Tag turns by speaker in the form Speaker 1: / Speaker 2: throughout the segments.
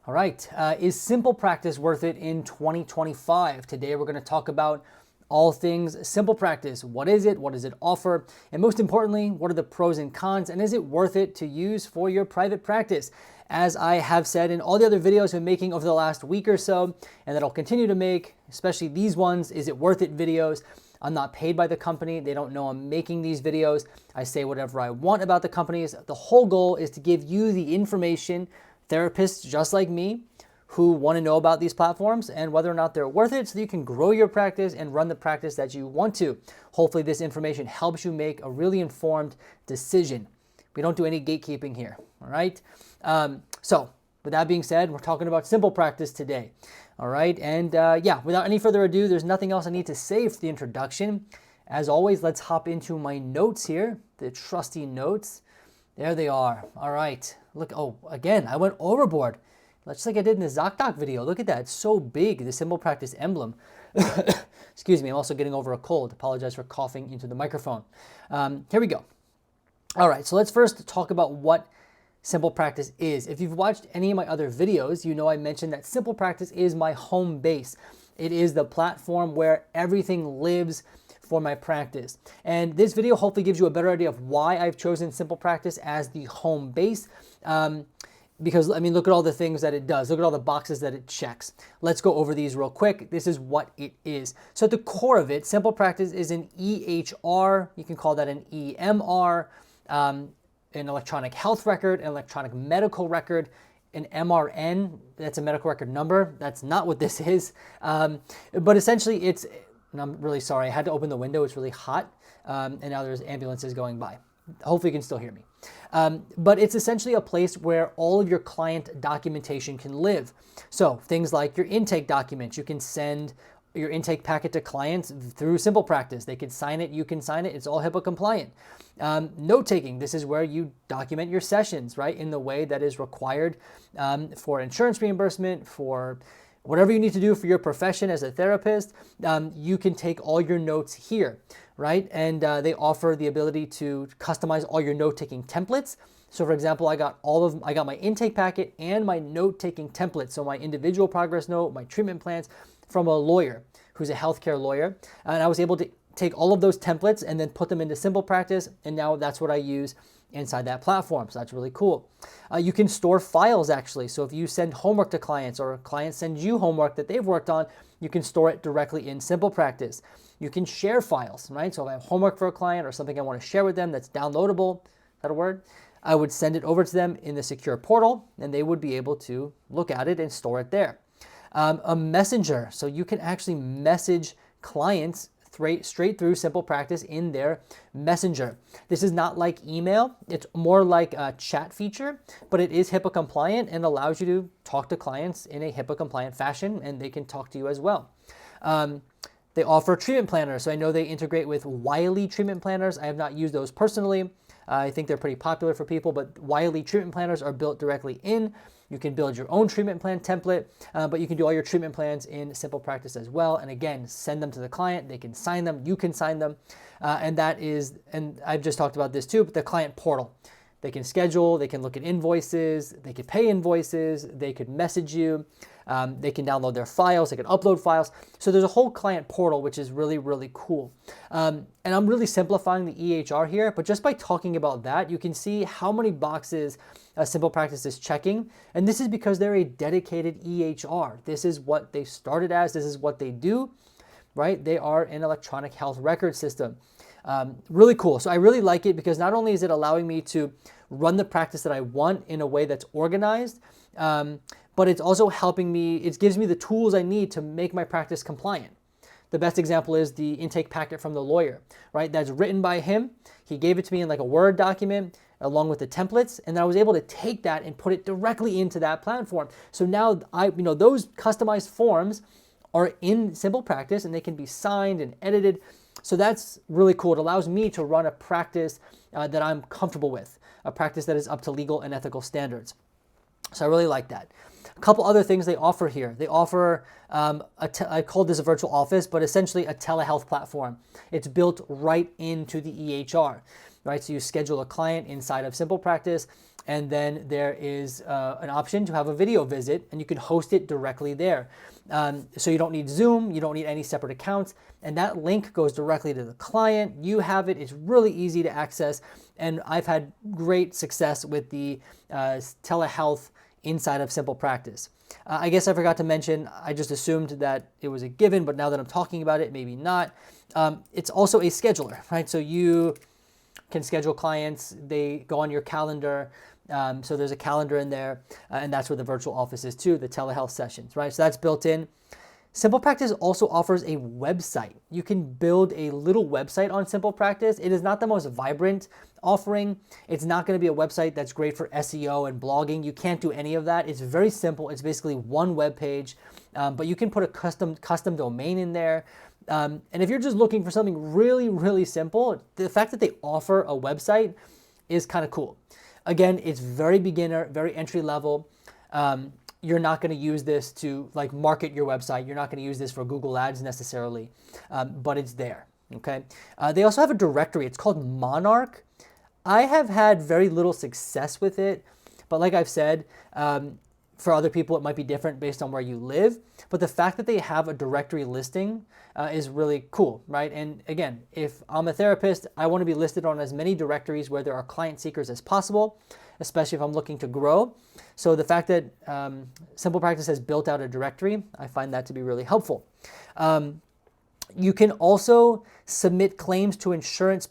Speaker 1: All right, is SimplePractice worth it in 2025? Today we're going to talk about all things SimplePractice. What is it? What does it offer? And most importantly, what are the pros and cons? And is it worth it to use for your private practice? As I have said in all the other videos I've been making over the last week or so, and that I'll continue to make, especially these ones, is it worth it videos. I'm not paid by the company. They don't know I'm making these videos. I say whatever I want about the companies. The whole goal is to give you the information, therapists just like me who want to know about these platforms and whether or not they're worth it so that you can grow your practice and run the practice that you want to. Hopefully this information helps you make a really informed decision. We don't do any gatekeeping here, all right? So with that being said, we're talking about SimplePractice today, all right? And yeah, without any further ado, there's nothing else I need to say for the introduction. As always, let's hop into my notes here, the trusty notes. There they are. All right. Look, oh, again, I went overboard. Just like I did in the ZocDoc video. Look at that. It's so big, the SimplePractice emblem. Excuse me, I'm also getting over a cold. Apologize for coughing into the microphone. Here we go. All right, so let's first talk about what SimplePractice is. If you've watched any of my other videos, you know I mentioned that SimplePractice is my home base. It is the platform where everything lives for my practice. And this video hopefully gives you a better idea of why I've chosen SimplePractice as the home base. Because, I mean, look at all the things that it does. Look at all the boxes that it checks. Let's go over these real quick. This is what it is. So at the core of it, SimplePractice is an EHR. You can call that an EMR, an electronic health record, an electronic medical record, an MRN. That's a medical record number. That's not what this is. But essentially it's, and I'm really sorry, I had to open the window, it's really hot, and now there's ambulances going by. Hopefully you can still hear me. But it's essentially a place where all of your client documentation can live. So things like your intake documents, you can send your intake packet to clients through SimplePractice. They can sign it, you can sign it, it's all HIPAA compliant. Note-taking, this is where you document your sessions, right, in the way that is required for insurance reimbursement, for whatever you need to do for your profession as a therapist. You can take all your notes here, right? And they offer the ability to customize all your note-taking templates. So for example, I got my intake packet and my note-taking template. So my individual progress note, my treatment plans from a lawyer who's a healthcare lawyer. And I was able to take all of those templates and then put them into SimplePractice. And now that's what I use inside that platform. So that's really cool. You can store files actually. So if you send homework to clients or clients send you homework that they've worked on, you can store it directly in SimplePractice. You can share files, right? So if I have homework for a client or something I want to share with them that's downloadable, is that a word? I would send it over to them in the secure portal and they would be able to look at it and store it there. A messenger, so you can actually message clients straight through SimplePractice in their messenger. This is not like email. It's more like a chat feature, but it is HIPAA compliant and allows you to talk to clients in a HIPAA compliant fashion and they can talk to you as well. They offer treatment planners. So I know they integrate with Wiley treatment planners. I have not used those personally. I think they're pretty popular for people, but Wiley treatment planners are built directly in. You can build your own treatment plan template, but you can do all your treatment plans in SimplePractice as well. And again, send them to the client. They can sign them. You can sign them. And I've just talked about this too, but the client portal. They can schedule, they can look at invoices, they could pay invoices, they could message you, they can download their files, they can upload files. So there's a whole client portal, which is really, really cool. And I'm really simplifying the EHR here, but just by talking about that, you can see how many boxes SimplePractice is checking. And this is because they're a dedicated EHR. This is what they started as, this is what they do, right? They are an electronic health record system. Really cool. So I really like it because not only is it allowing me to run the practice that I want in a way that's organized, but it's also helping me, it gives me the tools I need to make my practice compliant. The best example is the intake packet from the lawyer, right? That's written by him. He gave it to me in like a Word document along with the templates, and I was able to take that and put it directly into that platform. So now those customized forms are in SimplePractice and they can be signed and edited. So that's really cool. It allows me to run a practice that I'm comfortable with, a practice that is up to legal and ethical standards. So I really like that. A couple other things they offer here. They offer, I call this a virtual office, but essentially a telehealth platform. It's built right into the EHR, right? So you schedule a client inside of SimplePractice. And then there is an option to have a video visit, and you can host it directly there. So you don't need Zoom, you don't need any separate accounts, and that link goes directly to the client. You have it, it's really easy to access, and I've had great success with the telehealth inside of SimplePractice. I guess I forgot to mention, I just assumed that it was a given, but now that I'm talking about it, maybe not. It's also a scheduler, right? So you can schedule clients, they go on your calendar. So there's a calendar in there, and that's where the virtual office is too, the telehealth sessions, right? So that's built in. SimplePractice also offers a website. You can build a little website on SimplePractice. It is not the most vibrant offering. It's not going to be a website that's great for SEO and blogging. You can't do any of that. It's very simple. It's basically one web page, but you can put a custom domain in there. And if you're just looking for something really, really simple, the fact that they offer a website is kind of cool. Again, it's very beginner, very entry level. You're not going to use this to like market your website. You're not going to use this for Google Ads necessarily, but it's there, okay? They also have a directory. It's called Monarch. I have had very little success with it, but like I've said, for other people it might be different based on where you live, but the fact that they have a directory listing is really cool, right? And again, if I'm a therapist, I want to be listed on as many directories where there are client seekers as possible, especially if I'm looking to grow. So the fact that SimplePractice has built out a directory, I find that to be really helpful. You can also submit claims to insurance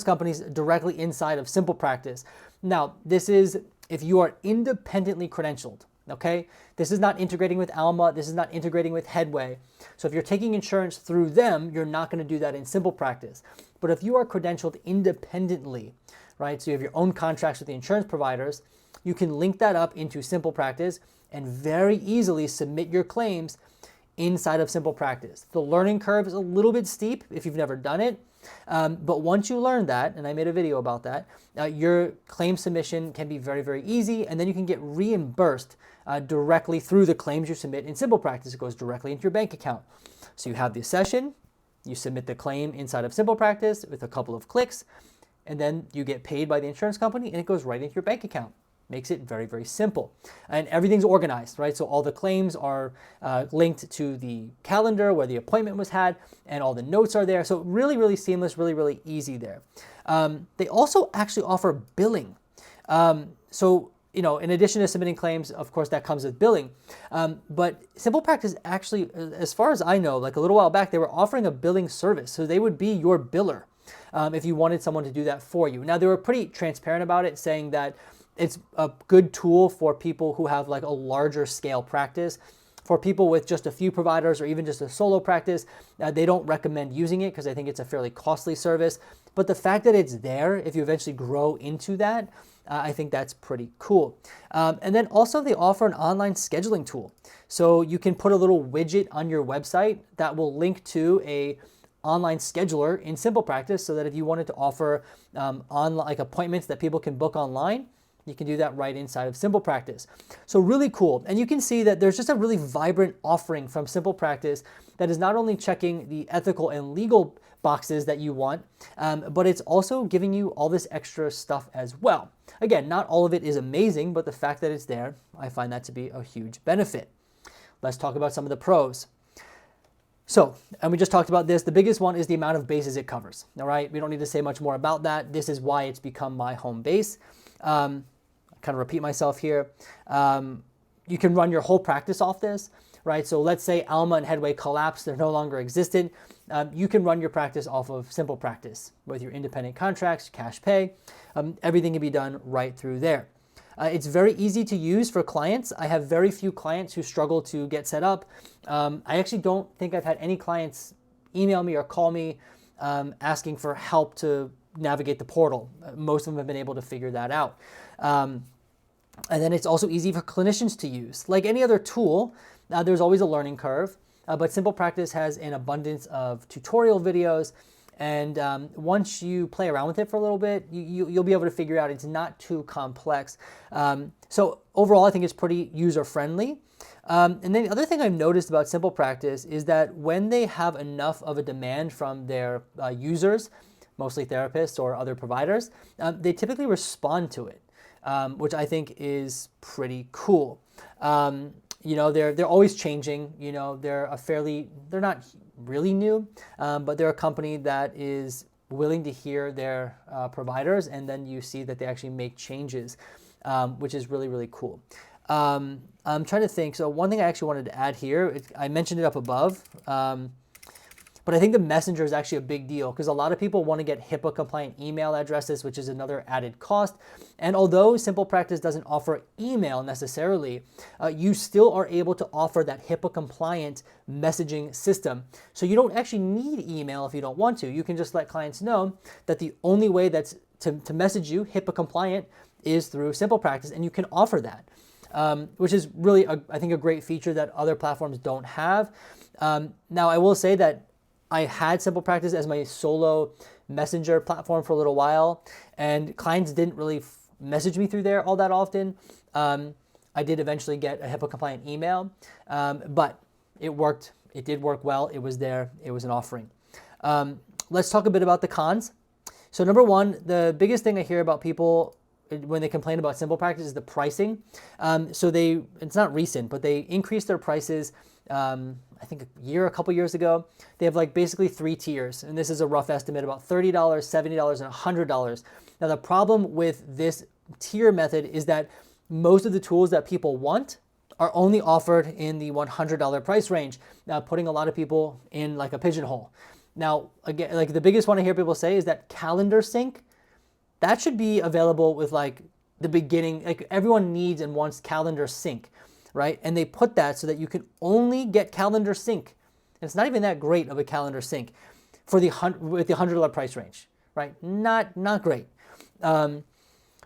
Speaker 1: companies directly inside of SimplePractice. Now, this is if you are independently credentialed, okay? This is not integrating with Alma. This is not integrating with Headway. So if you're taking insurance through them, you're not going to do that in SimplePractice. But if you are credentialed independently, right? So you have your own contracts with the insurance providers, you can link that up into SimplePractice and very easily submit your claims inside of SimplePractice. The learning curve is a little bit steep if you've never done it, but once you learn that, and I made a video about that, your claim submission can be very, very easy, and then you can get reimbursed directly through the claims you submit in SimplePractice. It goes directly into your bank account. So you have the session, you submit the claim inside of SimplePractice with a couple of clicks, and then you get paid by the insurance company, and it goes right into your bank account. Makes it very, very simple. And everything's organized, right? So all the claims are linked to the calendar where the appointment was had, and all the notes are there. So really, really seamless, really, really easy there. They also actually offer billing. So, you know, in addition to submitting claims, of course, that comes with billing. But SimplePractice actually, as far as I know, like a little while back, they were offering a billing service. So they would be your biller if you wanted someone to do that for you. Now, they were pretty transparent about it, saying that it's a good tool for people who have like a larger scale practice. For people with just a few providers or even just a solo practice, they don't recommend using it because I think it's a fairly costly service. But the fact that it's there, if you eventually grow into that, I think that's pretty cool. And then also they offer an online scheduling tool. So you can put a little widget on your website that will link to a online scheduler in SimplePractice, so that if you wanted to offer online like appointments that people can book online, you can do that right inside of SimplePractice. So really cool. And you can see that there's just a really vibrant offering from SimplePractice that is not only checking the ethical and legal boxes that you want, but it's also giving you all this extra stuff as well. Again, not all of it is amazing, but the fact that it's there, I find that to be a huge benefit. Let's talk about some of the pros. So, and we just talked about this, the biggest one is the amount of bases it covers, all right? We don't need to say much more about that. This is why it's become my home base. Kind of repeat myself here. You can run your whole practice off this, right? So let's say Alma and Headway collapse, they're no longer existent. You can run your practice off of SimplePractice with your independent contracts, cash pay. Everything can be done right through there. It's very easy to use for clients. I have very few clients who struggle to get set up. I actually don't think I've had any clients email me or call me asking for help to navigate the portal. Most of them have been able to figure that out. And then it's also easy for clinicians to use. Like any other tool, there's always a learning curve, but SimplePractice has an abundance of tutorial videos. And once you play around with it for a little bit, you'll be able to figure out it's not too complex. So overall, I think it's pretty user-friendly. And then the other thing I've noticed about SimplePractice is that when they have enough of a demand from their users, mostly therapists or other providers, they typically respond to it, which I think is pretty cool. You know, they're always changing. You know, they're not really new, but they're a company that is willing to hear their providers, and then you see that they actually make changes, which is really, really cool. I'm trying to think. So one thing I actually wanted to add here, I mentioned it up above, but I think the messenger is actually a big deal because a lot of people want to get HIPAA compliant email addresses, which is another added cost. And although SimplePractice doesn't offer email necessarily, you still are able to offer that HIPAA compliant messaging system. So you don't actually need email if you don't want to. You can just let clients know that the only way that's to message you HIPAA compliant is through SimplePractice, and you can offer that. Which is really, I think, a great feature that other platforms don't have. Now, I will say that I had SimplePractice as my solo messenger platform for a little while, and clients didn't really message me through there all that often. I did eventually get a HIPAA compliant email, but it worked. It did work well. It was there. It was an offering. Let's talk a bit about the cons. So number one, the biggest thing I hear about people when they complain about SimplePractice is the pricing. So it's not recent, but they increased their prices, I think a couple years ago. They have like basically 3 tiers, and this is a rough estimate, about $30, $70, and $100. Now the problem with this tier method is that most of the tools that people want are only offered in the $100 price range, putting a lot of people in like a pigeonhole. Now, again, like the biggest one I hear people say is that calendar sync, that should be available with like the beginning, like everyone needs and wants calendar sync, right? And they put that so that you can only get calendar sync. And it's not even that great of a calendar sync for with the $100 price range, right? Not great.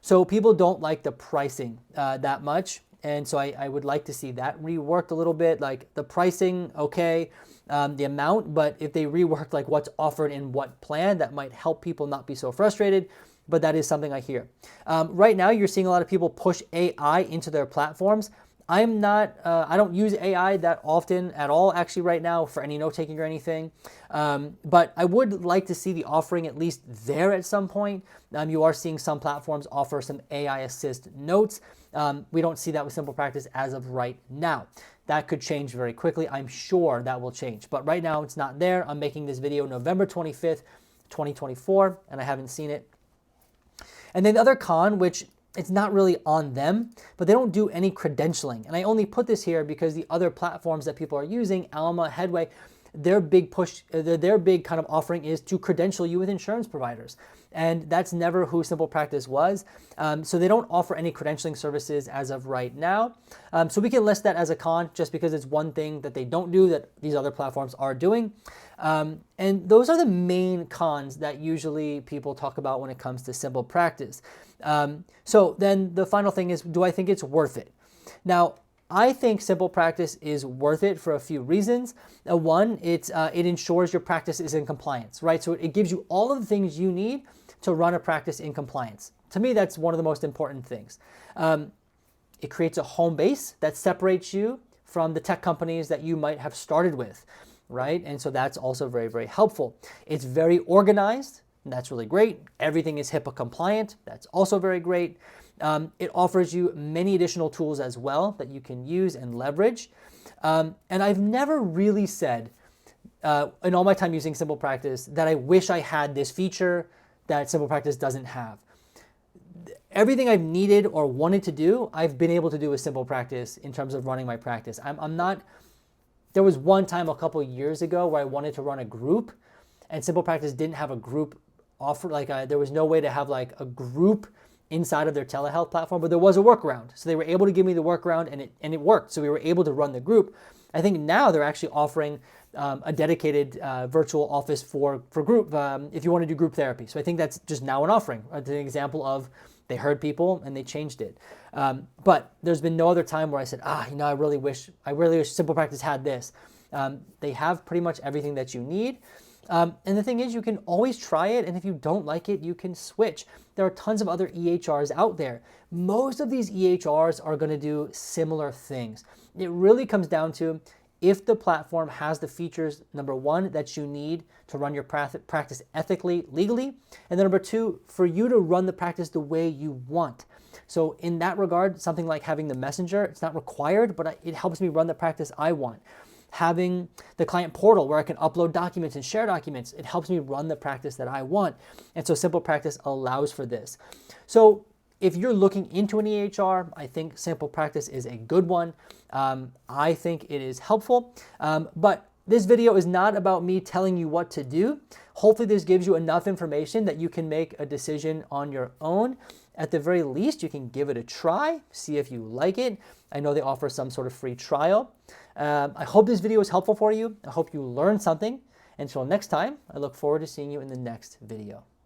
Speaker 1: So people don't like the pricing that much. And so I would like to see that reworked a little bit, like the pricing, okay, the amount, but if they rework like what's offered in what plan, that might help people not be so frustrated. But that is something I hear. Right now, you're seeing a lot of people push AI into their platforms. I don't use AI that often at all, actually, right now for any note-taking or anything. But I would like to see the offering at least there at some point. You are seeing some platforms offer some AI assist notes. We don't see that with SimplePractice as of right now. That could change very quickly. I'm sure that will change. But right now, it's not there. I'm making this video November 25th, 2024, and I haven't seen it. And then the other con, which it's not really on them, but they don't do any credentialing. And I only put this here because the other platforms that people are using, Alma, Headway, their big kind of offering is to credential you with insurance providers. And that's never who SimplePractice was. So they don't offer any credentialing services as of right now. So we can list that as a con just because it's one thing that they don't do that these other platforms are doing. And those are the main cons that usually people talk about when it comes to SimplePractice. So then the final thing is, do I think it's worth it? Now, I think SimplePractice is worth it for a few reasons. One, it ensures your practice is in compliance, right? So it gives you all of the things you need to run a practice in compliance. To me, that's one of the most important things. It creates a home base that separates you from the tech companies that you might have started with, right? And so that's also very, very helpful. It's very organized, and that's really great. Everything is HIPAA compliant. That's also very great. It offers you many additional tools as well that you can use and leverage. And I've never really said, in all my time using SimplePractice, that I wish I had this feature that SimplePractice doesn't have. Everything I've needed or wanted to do, I've been able to do with SimplePractice in terms of running my practice. There was one time a couple years ago where I wanted to run a group, and SimplePractice didn't have a group offer. There was no way to have like a group inside of their telehealth platform, but there was a workaround. So they were able to give me the workaround, and it worked. So we were able to run the group. I think now they're actually offering a dedicated virtual office for group, if you want to do group therapy. So I think that's just now an offering. It's an example of they heard people and they changed it. But there's been no other time where I said, I really wish SimplePractice had this. They have pretty much everything that you need. And the thing is, you can always try it, and if you don't like it, you can switch. There are tons of other EHRs out there. Most of these EHRs are going to do similar things. It really comes down to, if the platform has the features, number one, that you need to run your practice ethically, legally, and then number two, for you to run the practice the way you want. So in that regard, something like having the messenger, it's not required, but it helps me run the practice I want. Having the client portal where I can upload documents and share documents, it helps me run the practice that I want. And so SimplePractice allows for this. So if you're looking into an EHR, I think SimplePractice is a good one. I think it is helpful, but this video is not about me telling you what to do. Hopefully this gives you enough information that you can make a decision on your own. At the very least, you can give it a try, see if you like it. I know they offer some sort of free trial. I hope this video was helpful for you. I hope you learned something. Until next time, I look forward to seeing you in the next video.